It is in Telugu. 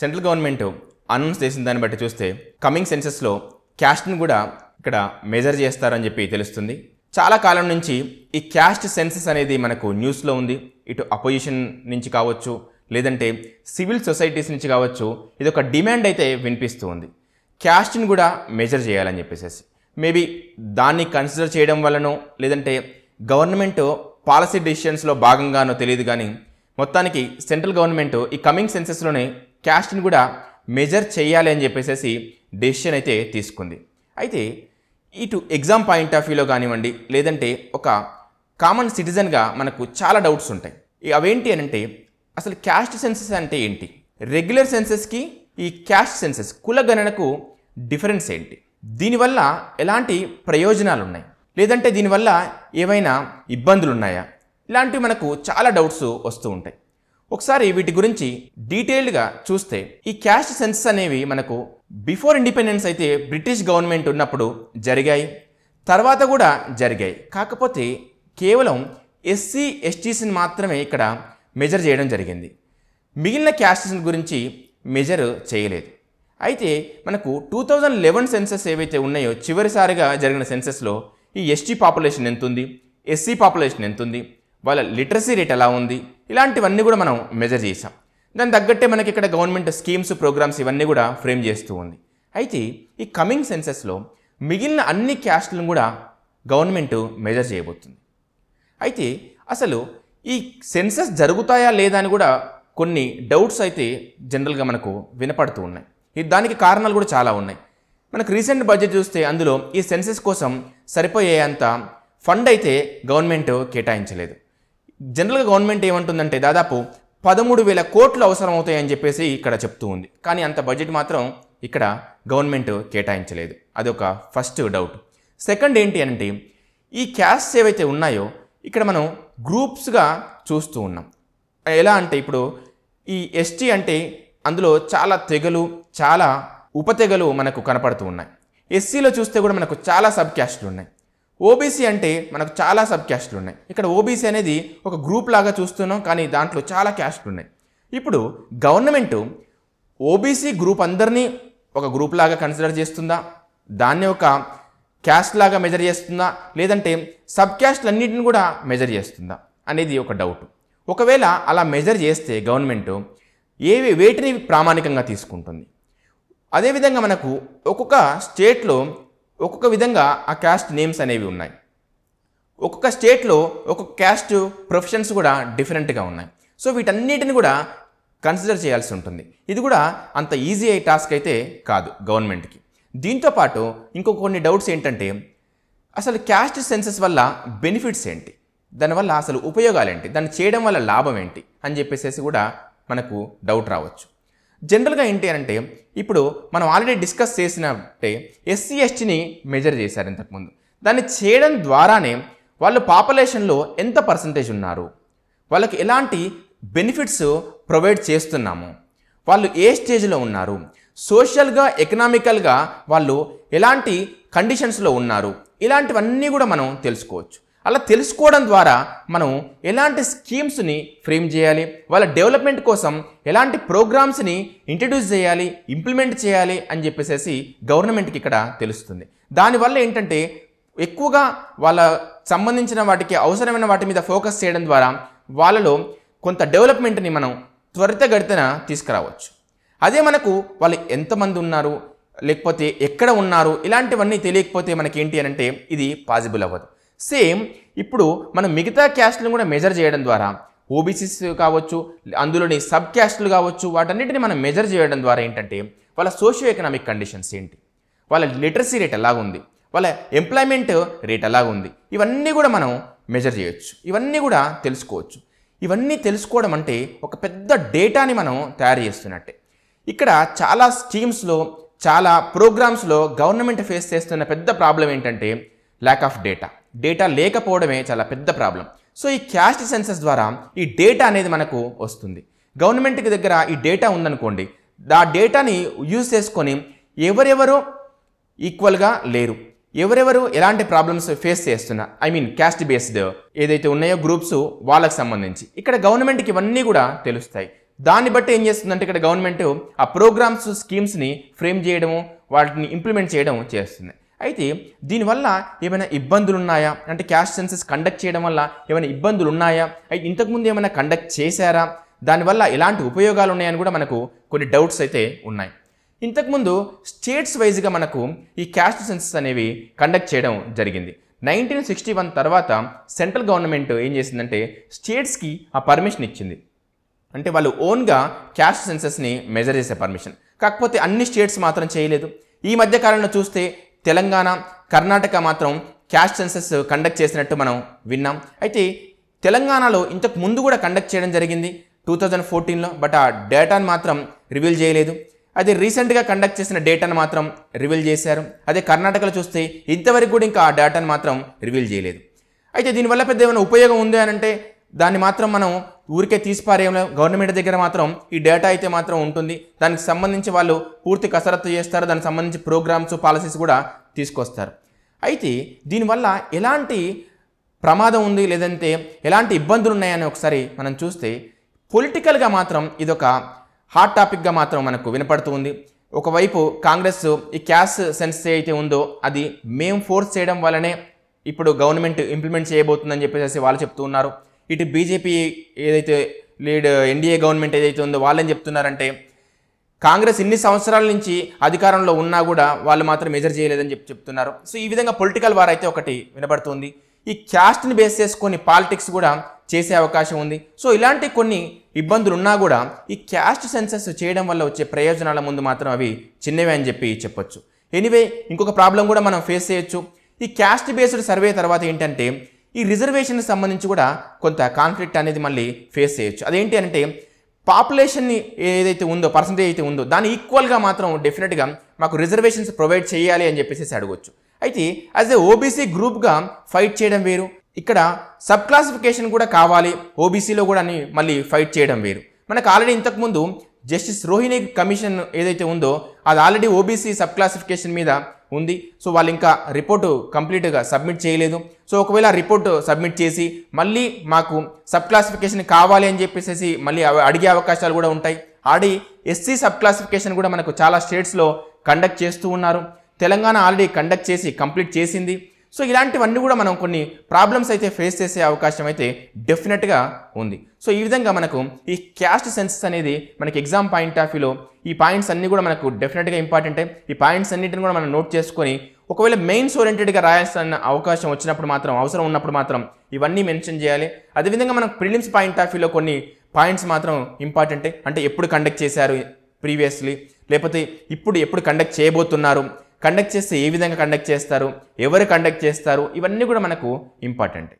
సెంట్రల్ గవర్నమెంట్ అనౌన్స్ చేసిన దాన్ని బట్టి చూస్తే కమింగ్ సెన్సస్లో క్యాస్ట్ని కూడా ఇక్కడ మెజర్ చేస్తారని చెప్పి తెలుస్తుంది. చాలా కాలం నుంచి ఈ క్యాస్ట్ సెన్సస్ అనేది మనకు న్యూస్లో ఉంది. ఇటు అపోజిషన్ నుంచి కావచ్చు, లేదంటే సివిల్ సొసైటీస్ నుంచి కావచ్చు, ఇది ఒక డిమాండ్ అయితే వినిపిస్తూ ఉంది. క్యాస్ట్ని కూడా మెజర్ చేయాలని చెప్పేసి మేబీ దాన్ని కన్సిడర్ చేయడం వల్లనో, లేదంటే గవర్నమెంట్ పాలసీ డెసిషన్స్లో భాగంగానో తెలియదు, కానీ మొత్తానికి సెంట్రల్ గవర్నమెంట్ ఈ కమింగ్ సెన్సస్లోనే క్యాస్ట్ని కూడా మెజర్ చేయాలి అని చెప్పేసి డెసిషన్ అయితే తీసుకుంది. అయితే ఇటు ఎగ్జామ్ పాయింట్ ఆఫ్ వ్యూలో కానివ్వండి, లేదంటే ఒక కామన్ సిటిజన్గా మనకు చాలా డౌట్స్ ఉంటాయి. అవేంటి అని అంటే, అసలు క్యాస్ట్ సెన్సస్ అంటే ఏంటి, రెగ్యులర్ సెన్సస్కి ఈ క్యాస్ట్ సెన్సస్ కులగణనకు డిఫరెన్స్ ఏంటి, దీనివల్ల ఎలాంటి ప్రయోజనాలు ఉన్నాయి, లేదంటే దీనివల్ల ఏవైనా ఇబ్బందులు ఉన్నాయా, ఇలాంటివి మనకు చాలా డౌట్స్ వస్తూ ఉంటాయి. ఒకసారి వీటి గురించి డీటెయిల్డ్గా చూస్తే, ఈ క్యాస్ట్ సెన్సస్ అనేవి మనకు బిఫోర్ ఇండిపెండెన్స్ అయితే బ్రిటిష్ గవర్నమెంట్ ఉన్నప్పుడు జరిగాయి, తర్వాత కూడా జరిగాయి. కాకపోతే కేవలం ఎస్సీ ఎస్టీస్ని మాత్రమే ఇక్కడ మెజర్ చేయడం జరిగింది. మిగిలిన క్యాస్ట్స్ గురించి మెజర్ చేయలేదు. అయితే మనకు 2011 సెన్సస్ ఏవైతే ఉన్నాయో, చివరిసారిగా జరిగిన సెన్సస్లో ఈ ఎస్టీ పాపులేషన్ ఎంత ఉంది, ఎస్సీ పాపులేషన్ ఎంత ఉంది, వాళ్ళ లిటరసీ రేట్ ఎలా ఉంది, ఇలాంటివన్నీ కూడా మనం మెజర్ చేసాం. దాని తగ్గట్టే మనకి ఇక్కడ గవర్నమెంట్ స్కీమ్స్, ప్రోగ్రామ్స్ ఇవన్నీ కూడా ఫ్రేమ్ చేస్తూ ఉంది. అయితే ఈ కమింగ్ సెన్సస్లో మిగిలిన అన్ని క్యాస్ట్లను కూడా గవర్నమెంట్ మెజర్ చేయబోతుంది. అయితే అసలు ఈ సెన్సస్ జరుగుతాయా లేదా అని కూడా కొన్ని డౌట్స్ అయితే జనరల్గా మనకు వినపడుతూ ఉన్నాయి. దానికి కారణాలు కూడా చాలా ఉన్నాయి. మనకు రీసెంట్ బడ్జెట్ చూస్తే అందులో ఈ సెన్సస్ కోసం సరిపోయేంత ఫండ్ అయితే గవర్నమెంట్ కేటాయించలేదు. జనరల్గా గవర్నమెంట్ ఏమంటుందంటే దాదాపు 13,000 కోట్లు అవసరం అవుతాయని చెప్పేసి ఇక్కడ చెప్తూ ఉంది. కానీ అంత బడ్జెట్ మాత్రం ఇక్కడ గవర్నమెంట్ కేటాయించలేదు. అదొక ఫస్ట్ డౌట్. సెకండ్ ఏంటి అంటే, ఈ క్యాస్ట్ ఏవైతే ఉన్నాయో ఇక్కడ మనం గ్రూప్స్గా చూస్తూ ఉన్నాం. ఎలా అంటే, ఇప్పుడు ఈ ఎస్టీ అంటే అందులో చాలా తెగలు, చాలా ఉపతెగలు మనకు కనపడుతూ ఉన్నాయి. ఎస్సీలో చూస్తే కూడా మనకు చాలా సబ్ క్యాస్ట్లు ఉన్నాయి. ఓబీసీ అంటే మనకు చాలా సబ్ క్యాస్ట్లు ఉన్నాయి. ఇక్కడ ఓబీసీ అనేది ఒక గ్రూప్ లాగా చూస్తున్నాం, కానీ దాంట్లో చాలా క్యాస్ట్లు ఉన్నాయి. ఇప్పుడు గవర్నమెంట్ ఓబీసీ గ్రూప్ అందరినీ ఒక గ్రూప్ లాగా కన్సిడర్ చేస్తుందా, దాన్ని ఒక క్యాస్ట్ లాగా మెజర్ చేస్తుందా, లేదంటే సబ్ క్యాస్ట్లు అన్నింటిని కూడా మెజర్ చేస్తుందా అనేది ఒక డౌట్. ఒకవేళ అలా మెజర్ చేస్తే గవర్నమెంట్ వేటిని ప్రామాణికంగా తీసుకుంటుంది? అదేవిధంగా మనకు ఒక్కొక్క స్టేట్లో ఒక్కొక్క విధంగా ఆ క్యాస్ట్ నేమ్స్ అనేవి ఉన్నాయి. ఒక్కొక్క స్టేట్లో ఒక్కొక్క క్యాస్ట్ ప్రొఫెషన్స్ కూడా డిఫరెంట్గా ఉన్నాయి. సో వీటన్నిటిని కూడా కన్సిడర్ చేయాల్సి ఉంటుంది. ఇది కూడా అంత ఈజీ అయ్యే టాస్క్ అయితే కాదు గవర్నమెంట్కి. దీంతోపాటు ఇంకో కొన్ని డౌట్స్ ఏంటంటే, అసలు క్యాస్ట్ సెన్సస్ వల్ల బెనిఫిట్స్ ఏంటి, దానివల్ల అసలు ఉపయోగాలు ఏంటి, దాన్ని చేయడం వల్ల లాభం ఏంటి అని చెప్పేసి కూడా మనకు డౌట్ రావచ్చు. జనరల్గా ఏంటి అంటే, ఇప్పుడు మనం ఆల్రెడీ డిస్కస్ చేసినట్టే ఎస్సీ ఎస్టీని మెజర్ చేశారు ఇంతకుముందు. దాన్ని చేయడం ద్వారానే వాళ్ళు పాపులేషన్లో ఎంత పర్సంటేజ్ ఉన్నారు, వాళ్ళకి ఎలాంటి బెనిఫిట్స్ ప్రొవైడ్ చేస్తున్నాము, వాళ్ళు ఏ స్టేజ్లో ఉన్నారు, సోషల్గా ఎకనామికల్గా వాళ్ళు ఎలాంటి కండిషన్స్లో ఉన్నారు, ఇలాంటివన్నీ కూడా మనం తెలుసుకోవచ్చు. అలా తెలుసుకోవడం ద్వారా మనం ఎలాంటి స్కీమ్స్ని ఫ్రేమ్ చేయాలి, వాళ్ళ డెవలప్మెంట్ కోసం ఎలాంటి ప్రోగ్రామ్స్ని ఇంట్రడ్యూస్ చేయాలి, ఇంప్లిమెంట్ చేయాలి అని చెప్పేసి గవర్నమెంట్కి ఇక్కడ తెలుస్తుంది. దానివల్ల ఏంటంటే, ఎక్కువగా వాళ్ళ సంబంధించిన వాటికి అవసరమైన వాటి మీద ఫోకస్ చేయడం ద్వారా వాళ్ళలో కొంత డెవలప్మెంట్ని మనం త్వరితగతిన తీసుకురావచ్చు. అదే మనకు వాళ్ళు ఎంతమంది ఉన్నారు, లేకపోతే ఎక్కడ ఉన్నారు, ఇలాంటివన్నీ తెలియకపోతే మనకి ఏంటి అని అంటే ఇది పాసిబుల్ అవ్వదు. సేమ్ ఇప్పుడు మనం మిగతా క్యాస్ట్లను కూడా మెజర్ చేయడం ద్వారా, ఓబీసీస్ కావచ్చు, అందులోని సబ్ క్యాస్ట్లు కావచ్చు, వాటన్నిటిని మనం మెజర్ చేయడం ద్వారా ఏంటంటే వాళ్ళ సోషియో ఎకనామిక్ కండిషన్స్ ఏంటి, వాళ్ళ లిటరసీ రేట్ ఎలా ఉంది, వాళ్ళ ఎంప్లాయ్మెంట్ రేట్ ఎలా ఉంది, ఇవన్నీ కూడా మనం మెజర్ చేయొచ్చు, ఇవన్నీ కూడా తెలుసుకోవచ్చు. ఇవన్నీ తెలుసుకోవడం అంటే ఒక పెద్ద డేటాని మనం తయారు చేస్తున్నట్టే. ఇక్కడ చాలా స్కీమ్స్లో, చాలా ప్రోగ్రామ్స్లో గవర్నమెంట్ ఫేస్ చేస్తున్న పెద్ద ప్రాబ్లం ఏంటంటే ల్యాక్ ఆఫ్ డేటా. డేటా లేకపోవడమే చాలా పెద్ద ప్రాబ్లం. సో ఈ క్యాస్ట్ సెన్సస్ ద్వారా ఈ డేటా అనేది మనకు వస్తుంది. గవర్నమెంట్కి దగ్గర ఈ డేటా ఉందనుకోండి, ఆ డేటాని యూజ్ చేసుకొని ఎవరెవరు ఈక్వల్గా లేరు, ఎవరెవరు ఎలాంటి ప్రాబ్లమ్స్ ఫేస్ చేస్తున్నా, క్యాస్ట్ బేస్డ్ ఏదైతే ఉన్నాయో గ్రూప్స్, వాళ్ళకి సంబంధించి ఇక్కడ గవర్నమెంట్కి ఇవన్నీ కూడా తెలుస్తాయి. దాన్ని బట్టి ఏం చేస్తుందంటే ఇక్కడ గవర్నమెంట్ ఆ ప్రోగ్రామ్స్ స్కీమ్స్ని ఫ్రేమ్ చేయడము వాటిని ఇంప్లిమెంట్ చేయడం చేస్తుంది. అయితే దీనివల్ల ఏమైనా ఇబ్బందులు ఉన్నాయా అంటే క్యాస్ట్ సెన్సస్ కండక్ట్ చేయడం వల్ల ఏమైనా ఇబ్బందులు ఉన్నాయా, అయితే ఇంతకుముందు ఏమైనా కండక్ట్ చేశారా, దానివల్ల ఎలాంటి ఉపయోగాలు ఉన్నాయని కూడా మనకు కొన్ని డౌట్స్ అయితే ఉన్నాయి. ఇంతకుముందు స్టేట్స్ వైజ్గా మనకు ఈ క్యాస్ట్ సెన్సస్ అనేవి కండక్ట్ చేయడం జరిగింది. 1961 తర్వాత సెంట్రల్ గవర్నమెంట్ ఏం చేసిందంటే స్టేట్స్కి ఆ పర్మిషన్ ఇచ్చింది. అంటే వాళ్ళు ఓన్గా క్యాస్ట్ సెన్సస్ని మెజర్ చేసే పర్మిషన్. కాకపోతే అన్ని స్టేట్స్ మాత్రం చేయలేదు. ఈ మధ్య కాలంలో చూస్తే తెలంగాణ, కర్ణాటక మాత్రం క్యాస్ట్ సెన్సస్ కండక్ట్ చేసినట్టు మనం విన్నాం. అయితే తెలంగాణలో ఇంతకు ముందు కూడా కండక్ట్ చేయడం జరిగింది 2014లో, బట్ ఆ డేటాను మాత్రం రివీల్ చేయలేదు. అదే రీసెంట్గా కండక్ట్ చేసిన డేటాను మాత్రం రివీల్ చేశారు. అదే కర్ణాటకలో చూస్తే ఇంతవరకు కూడా ఇంకా ఆ డేటాను మాత్రం రివీల్ చేయలేదు. అయితే దీనివల్ల పెద్ద ఏమైనా ఉపయోగం ఉంది అని అంటే దాన్ని మాత్రం మనం ఊరికే తీసిపారేయంలో, గవర్నమెంట్ దగ్గర మాత్రం ఈ డేటా అయితే మాత్రం ఉంటుంది. దానికి సంబంధించి వాళ్ళు పూర్తి కసరత్తు చేస్తారు, దానికి సంబంధించి ప్రోగ్రామ్స్ పాలసీస్ కూడా తీసుకొస్తారు. అయితే దీనివల్ల ఎలాంటి ప్రమాదం ఉంది లేదంటే ఎలాంటి ఇబ్బందులు ఉన్నాయని ఒకసారి మనం చూస్తే పొలిటికల్గా మాత్రం ఇదొక హాట్ టాపిక్గా మాత్రం మనకు వినపడుతుంది. ఒకవైపు కాంగ్రెస్ ఈ క్యాస్ట్ సెన్సస్ అయితే ఉందో అది మేము ఫోర్స్ చేయడం వల్లనే ఇప్పుడు గవర్నమెంట్ ఇంప్లిమెంట్ చేయబోతుందని చెప్పేసి వాళ్ళు చెప్తూ ఉన్నారు. ఇటు బీజేపీ ఏదైతే లీడ్ ఎన్డీఏ గవర్నమెంట్ ఏదైతే ఉందో వాళ్ళని చెప్తున్నారంటే కాంగ్రెస్ ఇన్ని సంవత్సరాల నుంచి అధికారంలో ఉన్నా కూడా వాళ్ళు మాత్రం మెజర్ చేయలేదని చెప్తున్నారు. సో ఈ విధంగా పొలిటికల్ వార్ అయితే ఒకటి వినపడుతుంది. ఈ క్యాస్ట్ని బేస్ చేసుకొని పాలిటిక్స్ కూడా చేసే అవకాశం ఉంది. సో ఇలాంటి కొన్ని ఇబ్బందులు ఉన్నా కూడా ఈ క్యాస్ట్ సెన్సస్ చేయడం వల్ల వచ్చే ప్రయోజనాల ముందు మాత్రం అవి చిన్నవే అని చెప్పొచ్చు. ఎనీవే ఇంకొక ప్రాబ్లం కూడా మనం ఫేస్ చేయొచ్చు. ఈ క్యాస్ట్ బేస్డ్ సర్వే తర్వాత ఏంటంటే ఈ రిజర్వేషన్ సంబంధించి కూడా కొంత కాన్ఫ్లిక్ట్ అనేది మళ్ళీ ఫేస్ చేయొచ్చు. అదేంటి అంటే పాపులేషన్ని ఏదైతే ఉందో పర్సంటేజ్ అయితే ఉందో దాని ఈక్వల్గా మాత్రం డెఫినెట్గా మాకు రిజర్వేషన్స్ ప్రొవైడ్ చేయాలి అని చెప్పేసి అడగవచ్చు. అయితే యాజ్ ఏ ఓబీసీ గ్రూప్గా ఫైట్ చేయడం వేరు, ఇక్కడ సబ్ క్లాసిఫికేషన్ కూడా కావాలి ఓబీసీలో కూడా అని మళ్ళీ ఫైట్ చేయడం వేరు. మనకు ఆల్రెడీ ఇంతకుముందు జస్టిస్ రోహిణి కమిషన్ ఏదైతే ఉందో అది ఆల్రెడీ ఓబీసీ సబ్ క్లాసిఫికేషన్ మీద ఉంది. సో వాళ్ళు ఇంకా రిపోర్టు కంప్లీట్గా సబ్మిట్ చేయలేదు. సో ఒకవేళ రిపోర్టు సబ్మిట్ చేసి మళ్ళీ మాకు సబ్ క్లాసిఫికేషన్ కావాలి అని చెప్పేసి మళ్ళీ అడిగే అవకాశాలు కూడా ఉంటాయి. ఆల్రెడీ ఎస్సీ సబ్ క్లాసిఫికేషన్ కూడా మనకు చాలా స్టేట్స్లో కండక్ట్ చేస్తూ ఉన్నారు. తెలంగాణ ఆల్రెడీ కండక్ట్ చేసి కంప్లీట్ చేసింది. సో ఇలాంటివన్నీ కూడా మనం కొన్ని ప్రాబ్లమ్స్ అయితే ఫేస్ చేసే అవకాశం అయితే డెఫినెట్గా ఉంది. సో ఈ విధంగా మనకు ఈ క్యాస్ట్ సెన్సస్ అనేది మనకి ఎగ్జామ్ పాయింట్ ఆఫ్ వ్యూలో ఈ పాయింట్స్ అన్నీ కూడా మనకు డెఫినెట్గా ఇంపార్టెంటే. ఈ పాయింట్స్ అన్నిటిని కూడా మనం నోట్ చేసుకొని ఒకవేళ మెయిన్స్ ఓరియంటెడ్గా రాయాల్సిన అవకాశం వచ్చినప్పుడు మాత్రం అవసరం ఉన్నప్పుడు మాత్రం ఇవన్నీ మెన్షన్ చేయాలి. అదేవిధంగా మనకు ప్రిలిమ్స్ పాయింట్ ఆఫ్ వ్యూలో కొన్ని పాయింట్స్ మాత్రం ఇంపార్టెంటే. అంటే ఎప్పుడు కండక్ట్ చేశారు ప్రీవియస్లీ, లేకపోతే ఎప్పుడు కండక్ట్ చేయబోతున్నారు, కండక్ట్ చేస్తే ఏ విధంగా కండక్ట్ చేస్తారు, ఎవరు కండక్ట్ చేస్తారు, ఇవన్నీ కూడా మనకు ఇంపార్టెంట్.